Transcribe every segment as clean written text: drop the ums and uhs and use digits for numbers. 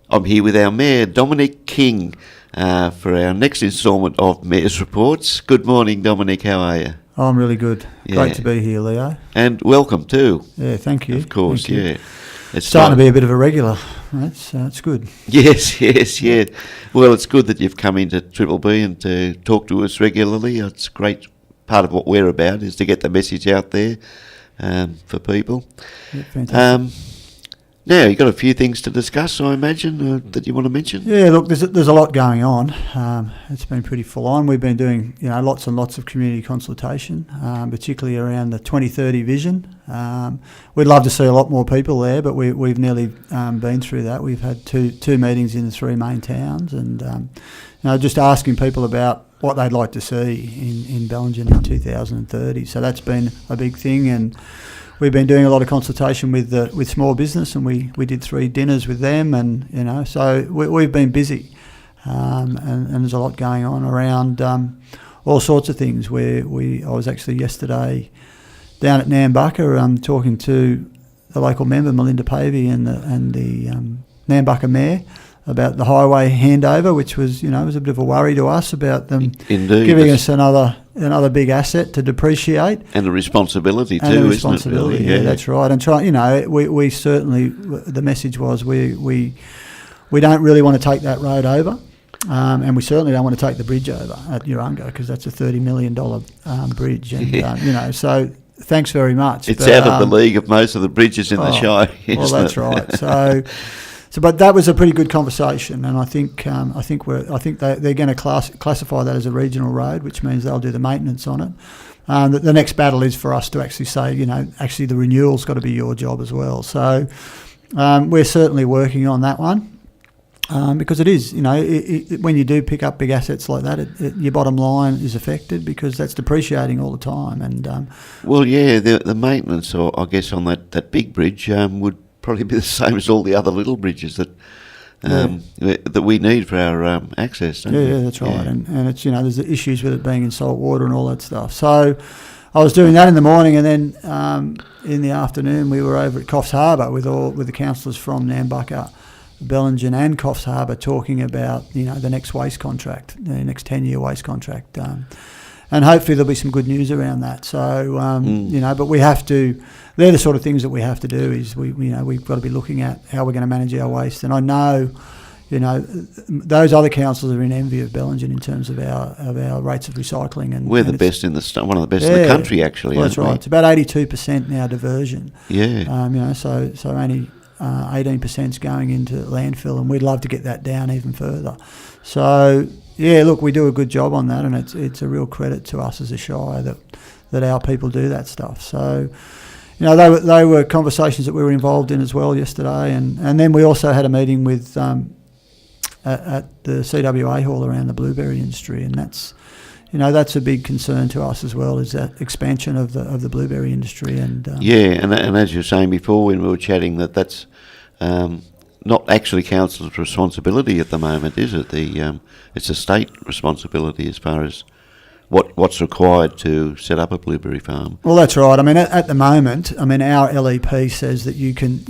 I'm here with our Mayor, Dominic King, for our next instalment of Mayor's Reports. Good morning, Dominic. How are you? Oh, I'm really good. Yeah. Great to be here, Leo. And welcome too. Yeah, thank you. Of course, Thank you. yeah. It's Starting to be a bit of a regular. It's good. Yes, yeah. Well, it's good that you've come into Triple B and to talk to us regularly. It's a great part of what we're about is to get the message out there for people. Yeah, fantastic. Now, you've got a few things to discuss, I imagine, that you want to mention? Yeah, look, there's a lot going on. It's been pretty full on. We've been doing lots and lots of community consultation, particularly around the 2030 vision. We'd love to see a lot more people there, but we've nearly been through that. We've had two meetings in the three main towns, and just asking people about what they'd like to see in Bellingen in 2030. So that's been a big thing, and we've been doing a lot of consultation with small business, and we did 3 dinners with them, and so we've been busy, and there's a lot going on around all sorts of things. I was actually yesterday down at Nambucca talking to the local member Melinda Pavey and the Nambucca mayor about the highway handover, which was was a bit of a worry to us about them giving us another big asset to depreciate, and the responsibility too, isn't it? Really? Yeah, that's right. And we certainly, the message was we don't really want to take that road over, and we certainly don't want to take the bridge over at Urunga, because that's a $30 million bridge, and so thanks very much. It's out of the league of most of the bridges in the Shire. Well, that's right. So, but that was a pretty good conversation, and I think they're going to classify that as a regional road, which means they'll do the maintenance on it. The next battle is for us to actually say, actually the renewal's got to be your job as well. So we're certainly working on that one, because it is, when you do pick up big assets like that, your bottom line is affected, because that's depreciating all the time. And the maintenance, or I guess on that big bridge, would probably be the same as all the other little bridges that we need for our access. Yeah, that's right. Yeah. And it's there's the issues with it being in salt water and all that stuff. So I was doing that in the morning, and then in the afternoon we were over at Coffs Harbour with the councillors from Nambucca, Bellingen and Coffs Harbour, talking about the next waste contract, the next 10-year waste contract, and hopefully there'll be some good news around that. So but we have to. They're the sort of things that we have to do. Is we've got to be looking at how we're going to manage our waste. And I know, those other councils are in envy of Bellingen in terms of our rates of recycling. And we're the best one of the best in the country, actually. Well, that's right. It's about 82% now diversion. Yeah. So only 18% is going into landfill, and we'd love to get that down even further. So yeah, look, we do a good job on that, and it's a real credit to us as a Shire that our people do that stuff. So. They were conversations that we were involved in as well yesterday, and then we also had a meeting with at the CWA hall around the blueberry industry, and that's a big concern to us as well, is that expansion of the blueberry industry. And and as you were saying before when we were chatting, that's not actually council's responsibility at the moment, is it? It's a state responsibility as far as what's required to set up a blueberry farm. Well, that's right. I mean, at the moment, our LEP says that you can,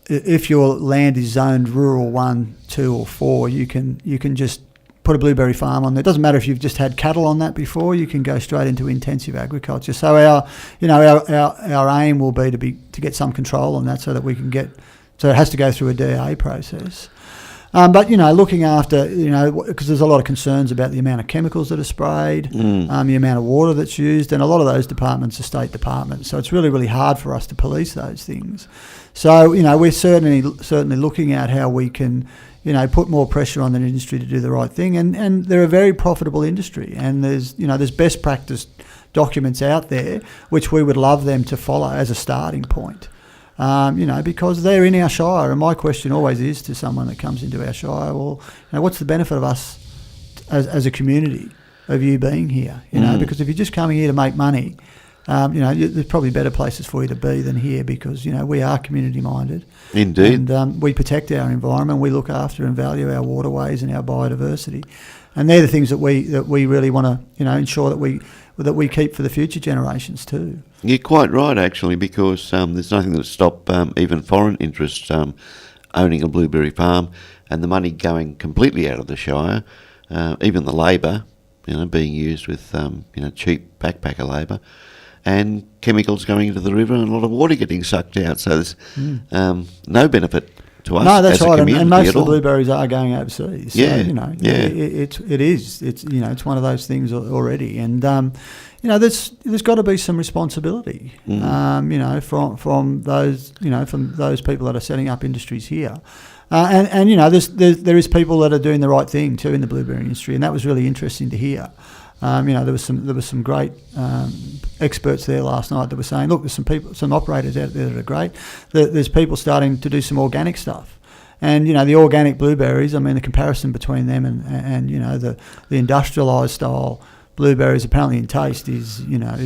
if your land is zoned rural 1, 2 or 4, you can just put a blueberry farm on there. It doesn't matter if you've just had cattle on that before, you can go straight into intensive agriculture. So our aim will be to get some control on that, so that we can so it has to go through a DA process. But looking after, because there's a lot of concerns about the amount of chemicals that are sprayed, the amount of water that's used, and a lot of those departments are state departments. So it's really, really hard for us to police those things. So we're certainly looking at how we can, put more pressure on the industry to do the right thing. And they're a very profitable industry, and there's best practice documents out there which we would love them to follow as a starting point. Because they're in our Shire. And my question always is to someone that comes into our Shire, well, what's the benefit of us as a community of you being here? Because if you're just coming here to make money, there's probably better places for you to be than here, because, we are community minded. Indeed. And we protect our environment, we look after and value our waterways and our biodiversity. And they're the things that we really want to, ensure that we keep for the future generations too. You're quite right, actually, because there's nothing that stop even foreign interests owning a blueberry farm, and the money going completely out of the Shire, even the labour, being used with cheap backpacker labour, and chemicals going into the river, and a lot of water getting sucked out. So there's no benefit to us. No, that's as a right, community and most at of the all. blueberries are going overseas. So, it's one of those things already, and there's got to be some responsibility, from those people that are setting up industries here. There is people that are doing the right thing too in the blueberry industry, and that was really interesting to hear. There was some great experts there last night that were saying, look, there's some operators out there that are great. There's people starting to do some organic stuff, and the organic blueberries. I mean, the comparison between them and the industrialised style blueberries, apparently in taste, is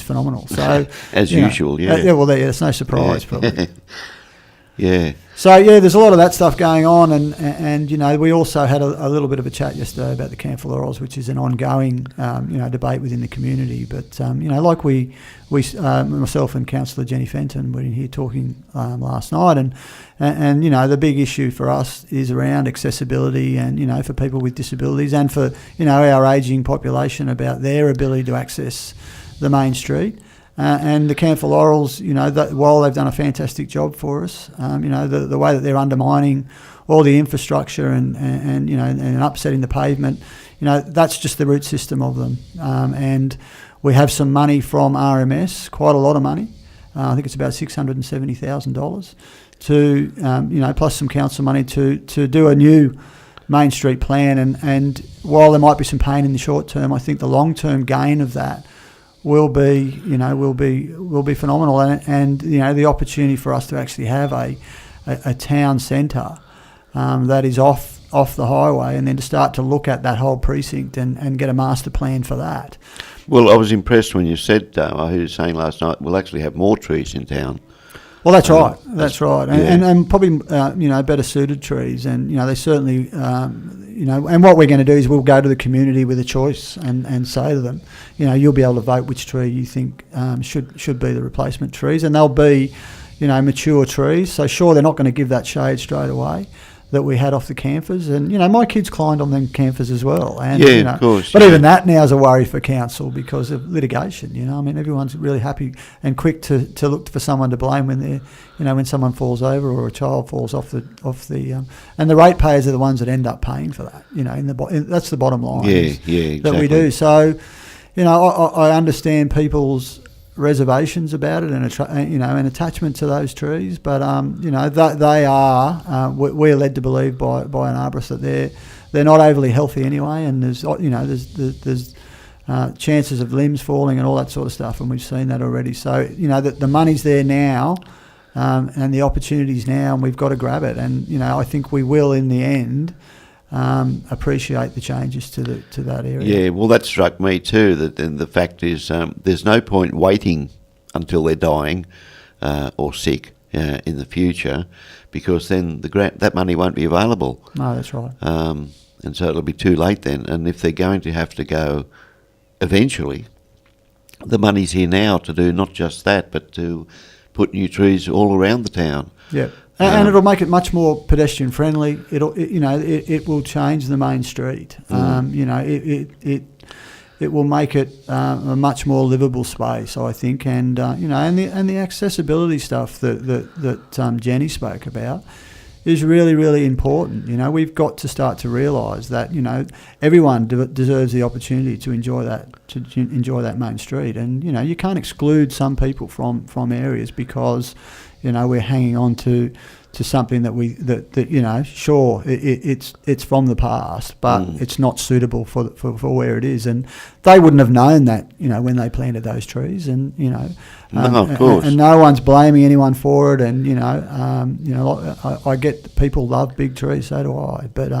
phenomenal. So as usual, it's no surprise, probably. Yeah. So there's a lot of that stuff going on, and we also had a little bit of a chat yesterday about the camphor laurels, which is an ongoing debate within the community. But like we myself and Councillor Jenny Fenton were in here talking last night, and the big issue for us is around accessibility, and for people with disabilities, and for our ageing population, about their ability to access the main street. And the camphor laurels, while they've done a fantastic job for us, the way that they're undermining all the infrastructure and upsetting the pavement, that's just the root system of them. And we have some money from RMS, quite a lot of money. I think it's about $670,000 to, plus some council money to do a new Main Street plan. And while there might be some pain in the short term, I think the long-term gain of that will be phenomenal, and the opportunity for us to actually have a town centre that is off the highway, and then to start to look at that whole precinct and get a master plan for that. Well, I was impressed when you said, I heard you saying last night, we'll actually have more trees in town. Well, that's right. That's right, and probably better suited trees, and they certainly And what we're going to do is we'll go to the community with a choice and say to them, you'll be able to vote which tree you think should be the replacement trees, and they'll be, mature trees. So sure, they're not going to give that shade straight away that we had off the camphors, and my kids climbed on them camphors as well, and of course. But even that now is a worry for council because of litigation. I mean, everyone's really happy and quick to look for someone to blame when they're, when someone falls over or a child falls off the and the ratepayers are the ones that end up paying for that. That's the bottom line. Exactly. That we do. So, I understand people's reservations about it and an attachment to those trees, but they are we're led to believe by an arborist that they're not overly healthy anyway, and there's chances of limbs falling and all that sort of stuff, and we've seen that already. So that the money's there now, and the opportunity's now, and we've got to grab it, and I think we will in the end appreciate the changes to that area. Yeah, well, that struck me too. And the fact is, there's no point waiting until they're dying or sick in the future, because then that money won't be available. No, that's right. And so it'll be too late then. And if they're going to have to go eventually, the money's here now to do not just that, but to put new trees all around the town. Yeah. And it'll make it much more pedestrian friendly. It will change the main street. It will make it a much more livable space, I think. And and the accessibility stuff that Jenny spoke about is really, really important. We've got to start to realise that everyone deserves the opportunity to enjoy that main street, and you can't exclude some people from areas because we're hanging on to something that sure, it's from the past, but it's not suitable for where it is, and they wouldn't have known that when they planted those trees, and no, of course, and no one's blaming anyone for it, and I get that people love big trees, so do I, but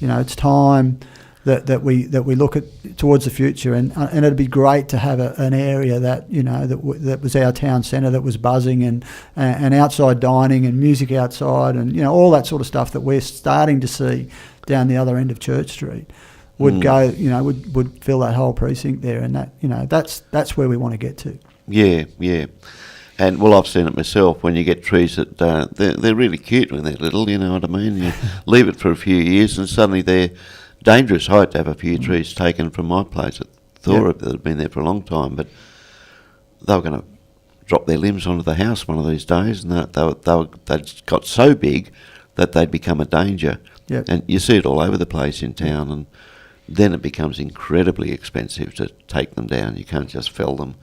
it's time that we look at towards the future, and it'd be great to have an area that that was our town centre, that was buzzing, and outside dining and music outside, and all that sort of stuff that we're starting to see down the other end of Church Street would go would fill that whole precinct there, and that that's where we want to get to. Yeah. And well, I've seen it myself. When you get trees that they're really cute when they're little, you know what I mean. You leave it for a few years, and suddenly they're dangerous. I had to have a few trees taken from my place at Thora that had been there for a long time, but they were going to drop their limbs onto the house one of these days, and they'd got so big that they'd become a danger. Yep. And you see it all over the place in town, and then it becomes incredibly expensive to take them down. You can't just fell them.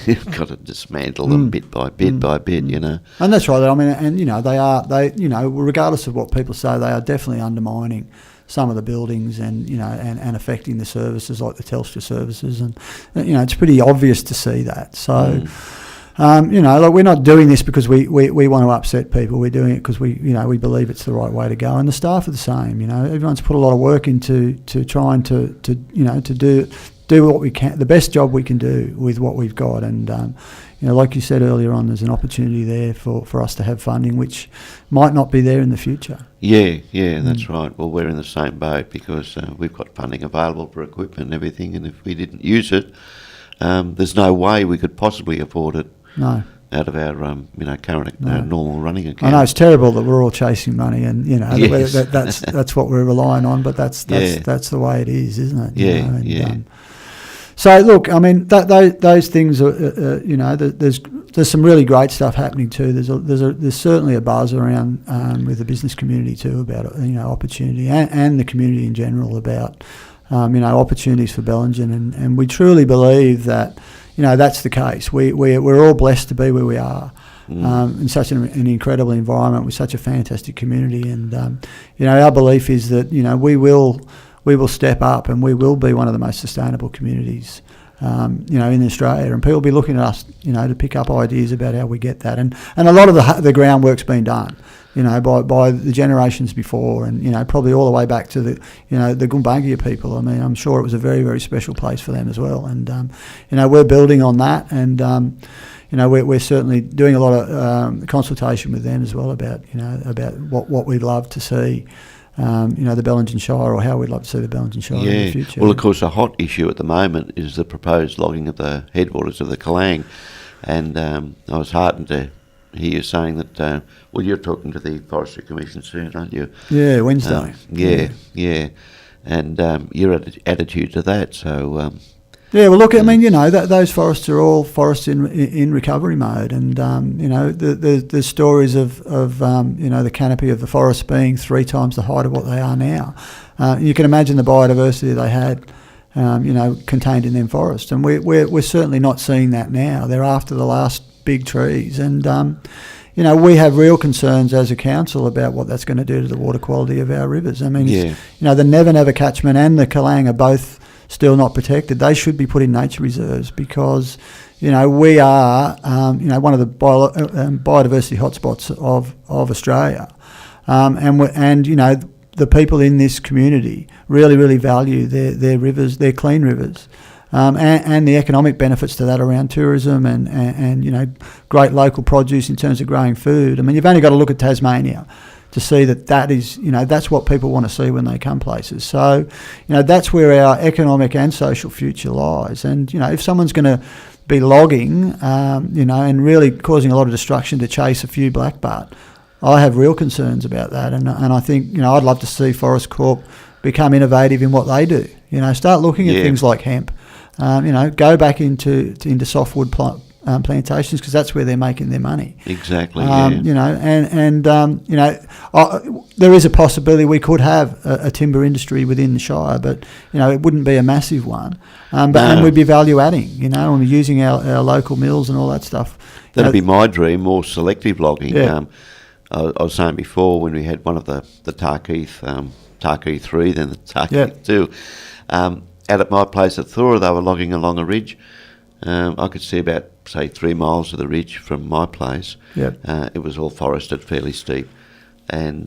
You've got to dismantle them bit by bit by bit, you know. And that's right. I mean, and you know, regardless of what people say, they are definitely undermining some of the buildings, and you know, and affecting the services like the Telstra services, and you know, it's pretty obvious to see that. So. You know, like, we're not doing this because we want to upset people. We're doing it because we believe it's the right way to go. And the staff are the same. You know, everyone's put a lot of work into trying to do what we can, the best job we can do with what we've got. And you know, like you said earlier on, there's an opportunity there for us to have funding which might not be there in the future. Yeah, that's right. Well, we're in the same boat because we've got funding available for equipment and everything, and if we didn't use it, there's no way we could possibly afford it. No. Out of our current normal running account. I know it's terrible that we're all chasing money, and you know that's what we're relying on. But that's the way it is, isn't it? So look, I mean, those things are, you know, there's some really great stuff happening too. There's certainly a buzz around with the business community too about, you know, opportunity, and the community in general about you know, opportunities for Bellingen, and we truly believe that. You know, that's the case. We're all blessed to be where we are in such an incredible environment with such a fantastic community. And, you know, our belief is that, you know, we will step up, and we will be one of the most sustainable communities, you know, in Australia. And people will be looking at us, you know, to pick up ideas about how we get that. And a lot of the groundwork's been done, you know, by the generations before, and, you know, probably all the way back to the Gumbaynggirr people. I mean, I'm sure it was a very, very special place for them as well. And, you know, we're building on that, and, you know, we're certainly doing a lot of consultation with them as well about, you know, about what we'd love to see, you know, the Bellingen Shire, or how we'd love to see the Bellingen Shire in the future. Well, of course, a hot issue at the moment is the proposed logging of the headwaters of the Kalang, and I was heartened to hear you saying that, well, you're talking to the Forestry Commission soon, aren't you? Yeah, Wednesday. Yeah. And your attitude to that, so... yeah, well, look, I mean, you know, those forests are all forests in recovery mode, and, you know, there's stories of you know, the canopy of the forest being 3 times the height of what they are now. You can imagine the biodiversity they had, you know, contained in them forests, and we're certainly not seeing that now. They're after the last big trees, and you know, we have real concerns as a council about what that's going to do to the water quality of our rivers. I mean, you know, the Never Never catchment and the Kalang are both still not protected. They should be put in nature reserves because, you know, we are you know, one of the biodiversity hotspots of Australia, and you know, the people in this community really value their rivers, their clean rivers. And the economic benefits to that around tourism and you know, great local produce in terms of growing food. I mean, you've only got to look at Tasmania to see that is, you know, that's what people want to see when they come places. So, you know, that's where our economic and social future lies. And, you know, if someone's going to be logging, you know, and really causing a lot of destruction to chase a few blackbutt, I have real concerns about that. And I think, you know, I'd love to see Forest Corp become innovative in what they do. You know, start looking at things like hemp. You know, go back into softwood plantations, because that's where they're making their money. Exactly. You know, and you know, there is a possibility we could have a timber industry within the Shire, but you know, it wouldn't be a massive one. And we'd be value adding. You know, and we're using our local mills and all that stuff. That'd be my dream, more selective logging. Yeah. I was saying before, when we had one of the Tarkey 3, then the Tarkey 2. Out at my place at Thora, they were logging along a ridge. I could see about, say, 3 miles of the ridge from my place. Yep. It was all forested, fairly steep. And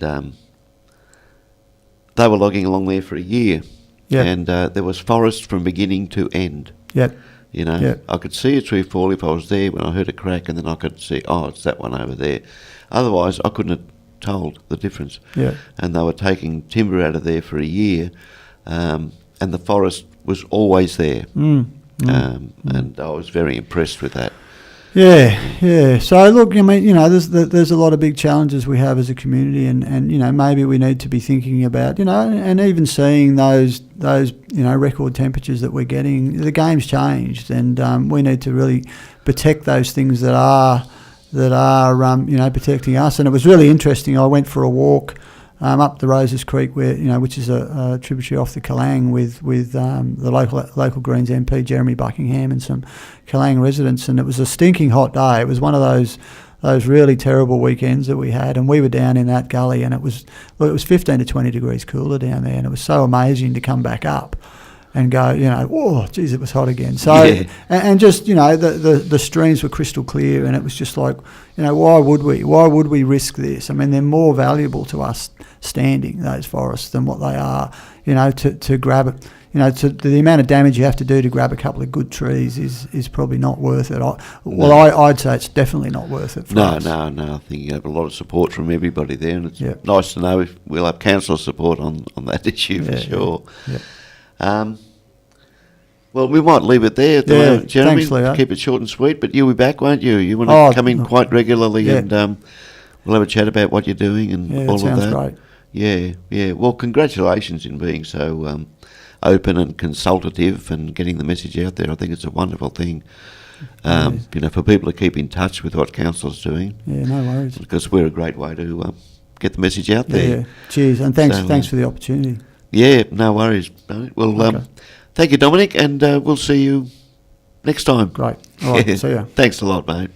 they were logging along there for a year. Yep. And there was forest from beginning to end. Yep. You know, yep. I could see a tree fall if I was there when I heard a crack, and then I could see, oh, it's that one over there. Otherwise, I couldn't have told the difference. Yep. And they were taking timber out of there for a year. And the forest was always there, and I was very impressed with that. Yeah. So look, I mean, there's a lot of big challenges we have as a community, and maybe we need to be thinking about, and even seeing those record temperatures that we're getting. The game's changed, and we need to really protect those things that are protecting us. And it was really interesting. I went for a walk up the Roses Creek, which is a tributary off the Kalang, with the local Greens MP Jeremy Buckingham and some Kalang residents, and it was a stinking hot day. It was one of those really terrible weekends that we had, and we were down in that gully, and it was 15 to 20 degrees cooler down there, and it was so amazing to come back up and go, oh, geez, it was hot again. So, and just, the streams were crystal clear, and it was just like, why would we risk this? I mean, they're more valuable to us standing, those forests, than what they are, to grab it. To the amount of damage you have to do to grab a couple of good trees is probably not worth it. I'd say it's definitely not worth it for us. No. I think you have a lot of support from everybody there, and it's nice to know if we'll have council support on that issue for sure. Yeah. Well, we might leave it there at the moment, Jeremy. Thanks, Leo. Keep it short and sweet, but you'll be back, won't you? You want to come in quite regularly, and we'll have a chat about what you're doing and all of that. Sounds great. Yeah. Well, congratulations in being so open and consultative and getting the message out there. I think it's a wonderful thing, for people to keep in touch with what council's doing. Yeah, no worries. Because we're a great way to get the message out there. Yeah, cheers, and thanks for the opportunity. Yeah, no worries. Well, thank you, Dominic, and we'll see you next time. Great. All right, see ya. Thanks a lot, mate.